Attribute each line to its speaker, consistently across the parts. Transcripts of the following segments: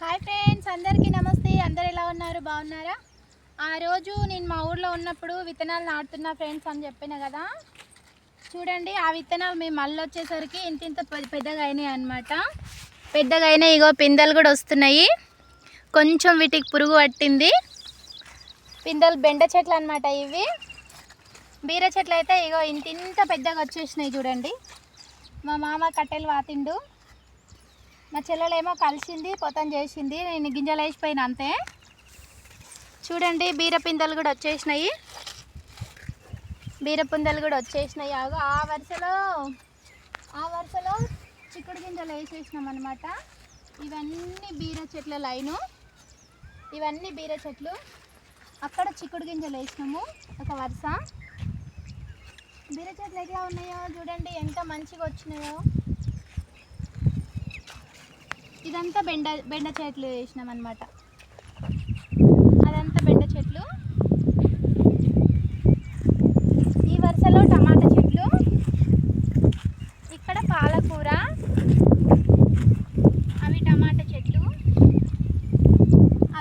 Speaker 1: Hi friends, అందరికీ నమస్తే. అందరు ఎలా ఉన్నారు? బాగున్నారా? ఆ రోజు నేను మా ఊర్లో ఉన్నప్పుడు విత్తనాలు నాటుతున్నా ఫ్రెండ్స్ అని చెప్పిన కదా. చూడండి, ఆ విత్తనాలు మేము మళ్ళీ వచ్చేసరికి ఇంత పెద్దగా అయినాయి అన్నమాట. పెద్దగా అయినాయి. ఇగో పిందెలు కూడా వస్తున్నాయి. కొంచెం వీటికి పురుగు పట్టింది. పిందెలు బెండ చెట్లు అన్నమాట. ఇవి బీర చెట్లు అయితే ఇగో ఇంత పెద్దగా వచ్చేసినాయి. చూడండి, మా మామ కట్టెలు వాతిండు, మా చెల్లెలేమో కలిసింది, పొతం చేసింది, నేను గింజలు వేసిపోయిన అంతే. చూడండి, బీర పిందెలు కూడా వచ్చేసినాయి. ఆ వరుసలో చిక్కుడు గింజలు వేసేసినాం అనమాట. ఇవన్నీ బీర చెట్ల లైను, ఇవన్నీ బీర చెట్లు. అక్కడ చిక్కుడు గింజలు వేసినాము ఒక వరుస. బీర చెట్లు ఎట్లా ఉన్నాయో చూడండి, ఎంత మంచిగా వచ్చినాయో. ఇదంతా బెండ చెట్లు వేసినాం అనమాట. అదంతా బెండ చెట్లు. ఈ వరుసలో టమాటా చెట్లు, ఇక్కడ పాలకూర, అవి టమాటా చెట్లు,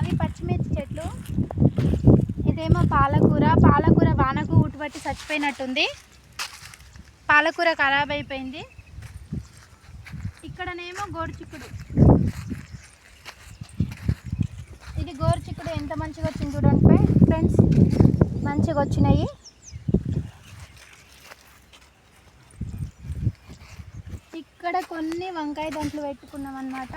Speaker 1: అవి పచ్చిమిర్చి చెట్లు. ఇదేమో పాలకూర వానకు ఊటుబట్టి చచ్చిపోయినట్టుంది. పాలకూర ఖరాబ్ అయిపోయింది. ఇక్కడనేమో గోరుచిక్కుడు. ఇది గోరుచిక్కుడు ఎంత మంచిగా వచ్చింది చూడండి ఫ్రెండ్స్, మంచిగా వచ్చినాయి. ఇక్కడ కొన్ని వంకాయ దంట్లు పెట్టుకున్నాం అన్నమాట.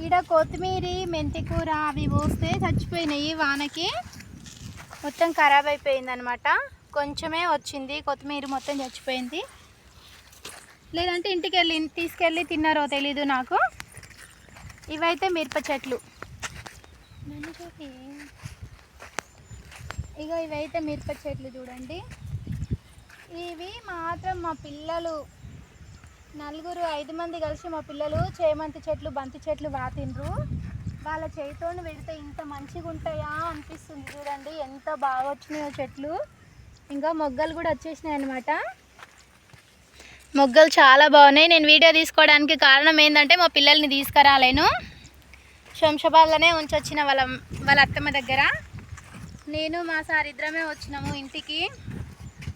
Speaker 1: ఈడ కొత్తిమీర, మెంతికూర అవి పోస్తే చచ్చిపోయినాయి. వానకి మొత్తం ఖరాబ్ అయిపోయింది అనమాట. కొంచెమే వచ్చింది, కొత్తిమీర మొత్తం చచ్చిపోయింది. లేదంటే ఇంటికి తీసుకెళ్ళి తిన్నారో తెలీదు నాకు. ఇవైతే మిరప చెట్లు. ఇక ఇవైతే మిరప చెట్లు చూడండి. ఇవి మాత్రం మా పిల్లలు 4-5 మంది కలిసి మా పిల్లలు చేమంతి చెట్లు, బంతి చెట్లు వాతిండ్రు. వాళ్ళ చేతితో పెడితే ఇంత మంచిగా ఉంటాయా అనిపిస్తుంది. చూడండి ఎంత బాగా వచ్చినాయో చెట్లు. ఇంకా మొగ్గలు కూడా వచ్చేసినాయి అన్నమాట. మొగ్గలు చాలా బాగున్నాయి. నేను వీడియో తీసుకోవడానికి కారణం ఏంటంటే మా పిల్లల్ని తీసుకురాలేను, శంషాబాద్లోనే ఉంచొచ్చిన వాళ్ళ అత్తమ్మ దగ్గర. నేను మా సార్ ఇద్దరమే వచ్చినాము ఇంటికి.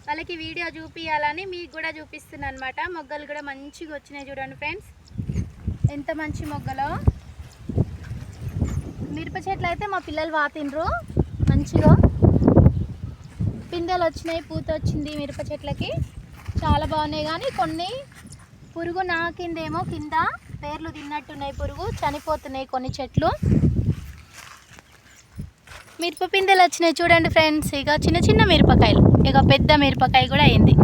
Speaker 1: వాళ్ళకి వీడియో చూపించాలని మీకు కూడా చూపిస్తున్నాను అనమాట. మొగ్గలు కూడా మంచిగా వచ్చినాయి చూడండి ఫ్రెండ్స్, ఎంత మంచి మొగ్గలో. మిరప చెట్లు అయితే మా పిల్లలు వాతిండ్రు మంచిగా. పిందెలు వచ్చినాయి, పూత వచ్చింది మిరప చెట్లకి, చాలా బాగున్నాయి. కానీ కొన్ని పురుగు నాకిందేమో, కింద పేర్లు తిన్నట్టున్నాయి, పురుగు చనిపోతున్నాయి కొన్ని చెట్లు. మిరప పిందెలు వచ్చినాయి చూడండి ఫ్రెండ్స్. ఇక చిన్న చిన్న మిరపకాయలు, ఇక పెద్ద మిరపకాయ కూడా అయింది.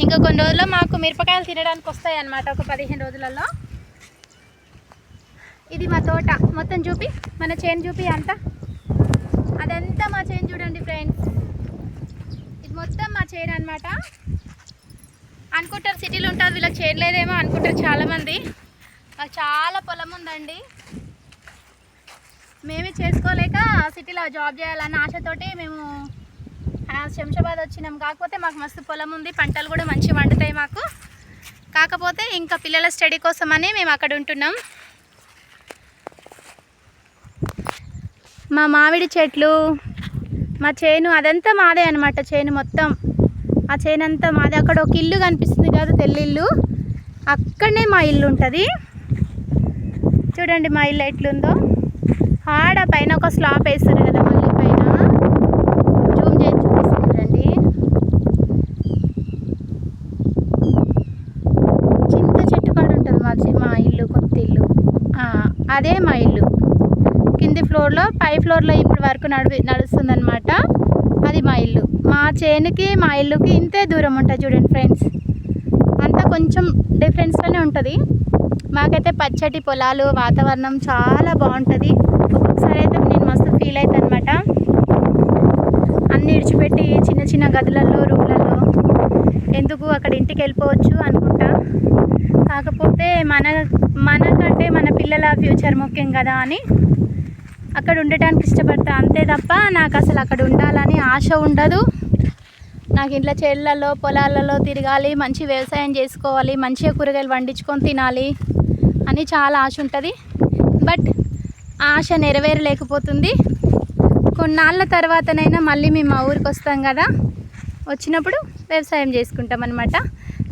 Speaker 1: ఇంకా కొన్ని రోజుల్లో మాకు మిరపకాయలు తినడానికి వస్తాయి అన్నమాట, ఒక 15 రోజులలో. ఇది మా తోట మొత్తం చూపి, మన చేను చూపి అంతా. అదంతా మా చేను చూడండి ఫ్రెండ్స్, ఇది మొత్తం మా చేను అన్నమాట. అనుకుంటారు సిటీలో ఉంటారు, వీళ్ళకి చేయలేదేమో అనుకుంటారు చాలామంది. మాకు చాలా పొలం ఉందండి. మేమే చేసుకోలేక సిటీలో జాబ్ చేయాలన్న ఆశతోటి మేము శంషాబాద్ వచ్చినాం. కాకపోతే మాకు మస్తు పొలం ఉంది, పంటలు కూడా మంచిగా వండుతాయి మాకు. కాకపోతే ఇంకా పిల్లల స్టడీ కోసమని మేము అక్కడ ఉంటున్నాం. మా మామిడి చెట్లు, మా చేను అదంతా మాదే అనమాట. చేను మొత్తం, ఆ చేను అంతా మాది. అక్కడ ఒక ఇల్లు కనిపిస్తుంది కదా, తెల్లిల్లు, అక్కడనే మా ఇల్లు ఉంటుంది. చూడండి మా ఇల్లు ఎట్లుందో. ఆడ పైన ఒక స్లాబ్ వేస్తారు కదా, మళ్ళీ పైన జూమ్ చేసి చూపిస్తుంది చూడండి. చింత చెట్టు కాడ ఉంటుంది మా ఇల్లు, కొత్త ఇల్లు. అదే మా ఇల్లు. కింది ఫ్లోర్లో, పై ఫ్లోర్లో ఇప్పటి వరకు నడుస్తుంది అనమాట. అది మా ఇల్లు. మా చేనుకి మా ఇల్లుకి ఇంతే దూరం ఉంటుంది చూడండి ఫ్రెండ్స్. అంతా కొంచెం డిఫరెన్స్లోనే ఉంటుంది. మాకైతే పచ్చటి పొలాలు, వాతావరణం చాలా బాగుంటుంది. ఒక్కొక్కసారి అయితే నేను మస్తు ఫీల్ అవుతాను అనమాట. అన్నీ విడిచిపెట్టి చిన్న చిన్న గదులలో, రూమ్లలో ఎందుకు అక్కడ ఇంటికి వెళ్ళిపోవచ్చు అనుకుంటా. కాకపోతే మనకంటే మన పిల్లల ఫ్యూచర్ ముఖ్యం కదా అని అక్కడ ఉండటానికి ఇష్టపడతా అంతే తప్ప నాకు అసలు అక్కడ ఉండాలని ఆశ ఉండదు. నాకు ఇంట్లో చేళ్ళల్లో, పొలాలలో తిరగాలి, మంచి వ్యవసాయం చేసుకోవాలి, మంచిగా కూరగాయలు పండించుకొని తినాలి, అని చాలా ఆశ ఉంటుంది. బట్ ఆశ నెరవేరలేకపోతుంది. కొన్నాళ్ళ తర్వాతనైనా మళ్ళీ మేము మా ఊరికి వస్తాం కదా, వచ్చినప్పుడు వ్యవసాయం చేసుకుంటాం అనమాట.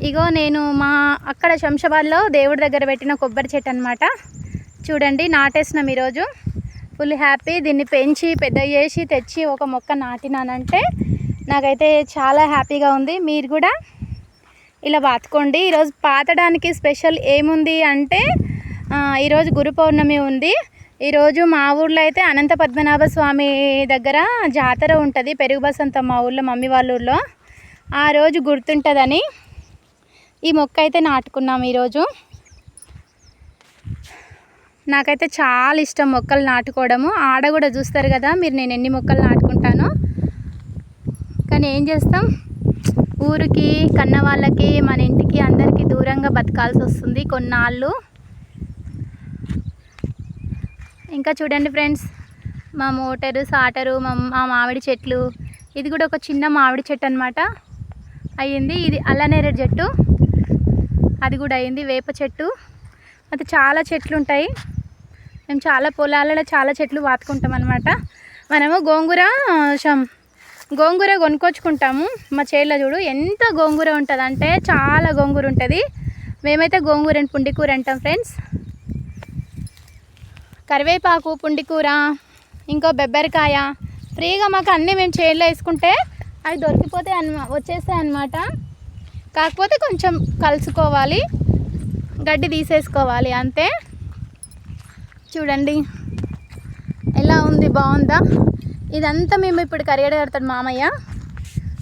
Speaker 1: ఇగో నేను మా అక్కడ శంషాబాద్లో దేవుడి దగ్గర పెట్టిన కొబ్బరి చెట్టు అనమాట. చూడండి, నాటేసినాం ఈరోజు. Full happy. దీన్ని పెంచి పెద్ద చేసి తెచ్చి ఒక మొక్క నాటినానంటే నాకైతే చాలా హ్యాపీగా ఉంది. మీరు కూడా ఇలా పాతుకోండి. ఈరోజు పాతడానికి స్పెషల్ ఏముంది అంటే ఈరోజు గురు పౌర్ణమి ఉంది. ఈరోజు మా ఊర్లో అయితే అనంత పద్మనాభ స్వామి దగ్గర జాతర ఉంటుంది, పెరుగు బసంతం, మా ఊళ్ళో మమ్మీ వాళ్ళ ఊళ్ళో. ఆ రోజు గుర్తుంటుందని ఈ మొక్క అయితే నాటుకున్నాం ఈరోజు. నాకైతే చాలా ఇష్టం మొక్కలు నాటుకోవడము. ఆడ కూడా చూస్తారు కదా మీరు నేను ఎన్ని మొక్కలు నాటుకుంటానో. కానీ ఏం చేస్తాం, ఊరికి కన్న వాళ్ళకి మన ఇంటికి అందరికీ దూరంగా బతకాల్సి వస్తుంది కొన్నాళ్ళు. ఇంకా చూడండి ఫ్రెండ్స్, మా మోటరు సాటరు, మా మామిడి చెట్లు. ఇది కూడా ఒక చిన్న మామిడి చెట్టు అనమాట అయ్యింది. ఇది అల్లనేరేడు చెట్టు, అది కూడా అయింది. వేప చెట్టు, అది చాలా చెట్లు ఉంటాయి. మేము చాలా పొలాలలో చాలా చెట్లు పాతుకుంటాం అనమాట. మనము గోంగూర కొనుక్కొచ్చుకుంటాము. మా చేలో చూడు ఎంత గోంగూర ఉంటుంది అంటే చాలా గోంగూర ఉంటుంది. మేమైతే గోంగూరని పుండికూర అంటాం ఫ్రెండ్స్. కరివేపాకు, పుండికూర, ఇంకో బెబ్బరికాయ ఫ్రీగా మాకు అన్నీ మేము చేలో వేసుకుంటే అవి దొరికిపోతాయి వచ్చేస్తాయి అన్నమాట. కాకపోతే కొంచెం కలుసుకోవాలి, గడ్డి తీసేసుకోవాలి అంతే. చూడండి ఎలా ఉంది, బాగుందా? ఇదంతా మేము ఇప్పుడు కడతాడు మామయ్య.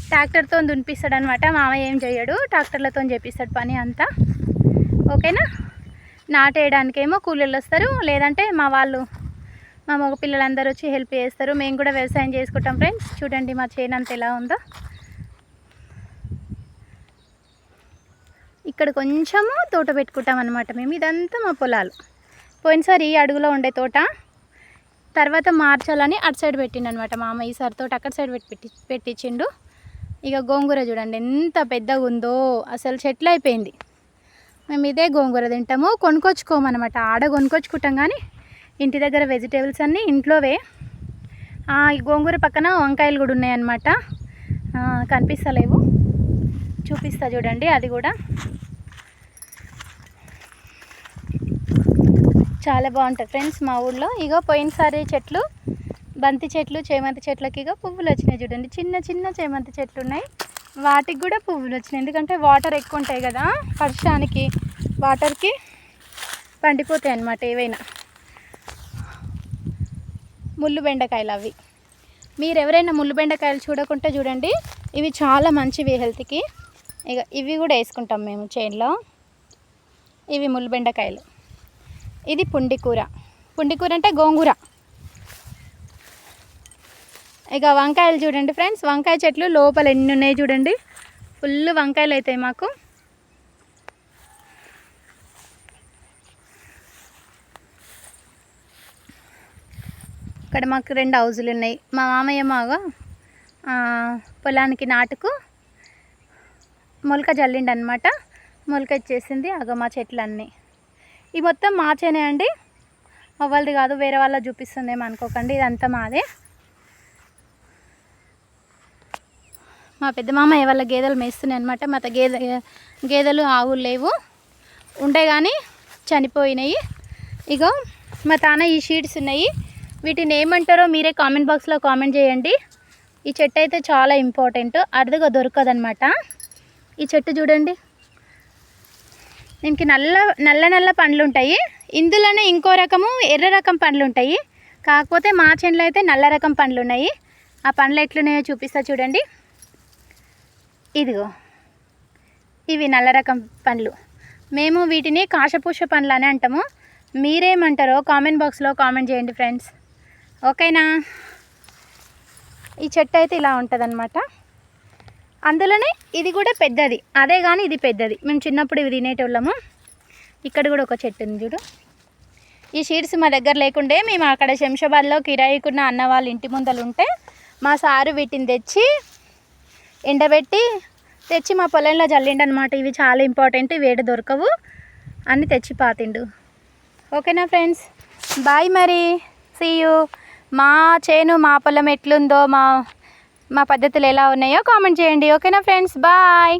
Speaker 1: ట్రాక్టర్తో దున్నిపిస్తాడు అనమాట. మామయ్య ఏం చేయడు, ట్రాక్టర్లతో చేపిస్తాడు పని అంతా. ఓకేనా? నాటేయడానికేమో కూలీలు వస్తారు, లేదంటే మా మగ పిల్లలందరూ వచ్చి హెల్ప్ చేస్తారు. మేము కూడా వ్యవసాయం చేసుకుంటాం ఫ్రెండ్స్. చూడండి మా చేను అంతా ఎలా ఉందో. ఇక్కడ కొంచెము తోట పెట్టుకుంటాం అనమాట మేము. ఇదంతా మా పొలాలు. పోయినసారి ఈ అడుగులో ఉండే తోట, తర్వాత మార్చాలని అటు సైడ్ పెట్టిండు అనమాట మామ. ఈసారి తోట అక్కడ సైడ్ పెట్టించిండు. ఇక గోంగూర చూడండి ఎంత పెద్దగా ఉందో, అసలు చెట్లు అయిపోయింది. మేము ఇదే గోంగూర తింటాము, కొనుక్కొచ్చుకోమన్నమాట. ఆడ కొనుక్కొచ్చుకుంటాం కానీ ఇంటి దగ్గర వెజిటేబుల్స్ అన్నీ ఇంట్లోవే. ఈ గోంగూర పక్కన వంకాయలు కూడా ఉన్నాయన్నమాట. కనిపిస్తలేవు, చూపిస్తా చూడండి. అది కూడా చాలా బాగుంటుంది ఫ్రెండ్స్ మా ఊళ్ళో. ఇగో పోయినసారి చెట్లు, బంతి చెట్లు, చేమంతి చెట్లకి ఇక పువ్వులు వచ్చినాయి చూడండి. చిన్న చిన్న చేమంతి చెట్లు ఉన్నాయి, వాటికి కూడా పువ్వులు వచ్చినాయి. ఎందుకంటే వాటర్ ఎక్కువ ఉంటాయి కదా, వర్షానికి వాటర్కి పండిపోతాయి అన్నమాట ఏవైనా. ముళ్ళు బెండకాయలు అవి. మీరు ఎవరైనా ముళ్ళు బెండకాయలు చూడకుంటే చూడండి, ఇవి చాలా మంచివి హెల్త్కి. ఇక ఇవి కూడా వేసుకుంటాం మేము చేనులో. ఇవి ముళ్ళు బెండకాయలు. ఇది పుండికూర. పుండికూర అంటే గోంగూర. ఇక వంకాయలు చూడండి ఫ్రెండ్స్, వంకాయ చెట్లు లోపల ఎన్ని ఉన్నాయి చూడండి. ఫుల్ వంకాయలు అవుతాయి మాకు. ఇక్కడ మాకు 2 హౌజులు ఉన్నాయి. మా మామయ్య మాగా పొలానికి నాటుకు మొలక జల్లిండి అనమాట. మొలక ఇచ్చేసింది. మా చెట్లు అన్నీ. ఈ మొత్తం మా చేనే అండి, అవ్వలది కాదు, వేరే వాళ్ళ చూపిస్తుందేమో అనుకోకండి. ఇదంతా మాదే. మా పెద్ద మామయ్య వాళ్ళ గేదెలు మేస్తున్నాయి అనమాట. మా గేదెలు ఆవులు లేవు, ఉండే కానీ చనిపోయినాయి. ఇగో మా తాన ఈ షీట్స్ ఉన్నాయి. వీటిని ఏమంటారో మీరే కామెంట్ బాక్స్లో కామెంట్ చేయండి. ఈ చెట్టు అయితే చాలా ఇంపార్టెంట్, అరుదుగా దొరకదనమాట. ఈ చెట్టు చూడండి, దీనికి నల్ల పండ్లు ఉంటాయి. ఇందులోనే ఇంకో రకము ఎర్ర రకం పండ్లు ఉంటాయి. కాకపోతే మా చేనులో అయితే నల్ల రకం పండ్లు ఉన్నాయి. ఆ పండ్లు ఎట్లున్నాయో చూపిస్తా చూడండి. ఇదిగో ఇవి నల్ల రకం పండ్లు. మేము వీటిని కాశపూష పండ్లు అని అంటాము. మీరేమంటారో కామెంట్ బాక్స్లో కామెంట్ చేయండి ఫ్రెండ్స్. ఓకేనా? ఈ చెట్టు అయితే ఇలా ఉంటుందన్నమాట. అందులోనే ఇది కూడా పెద్దది, అదే కానీ ఇది పెద్దది. మేము చిన్నప్పుడు ఇవి తినేటోళ్ళము. ఇక్కడ కూడా ఒక చెట్టు ఉంది చూడు. ఈ షీట్స్ మా దగ్గర లేకుండే మేము అక్కడ శంషాబాద్లో కిరాయికున్న అన్న వాళ్ళ ఇంటి ముందలు ఉంటే మా సారు వీటిని తెచ్చి ఎండబెట్టి మా పొలంలో జల్లిండు అనమాట. ఇవి చాలా ఇంపార్టెంట్, వేడి దొరకవు అని తెచ్చి పాతిండు. ఓకేనా ఫ్రెండ్స్, బాయ్ మరి, సీ యూ. మా చేను మా పొలం ఎట్లుందో మా పద్ధతులు ఎలా ఉన్నాయో కామెంట్ చేయండి. ఓకేనా ఫ్రెండ్స్, బాయ్.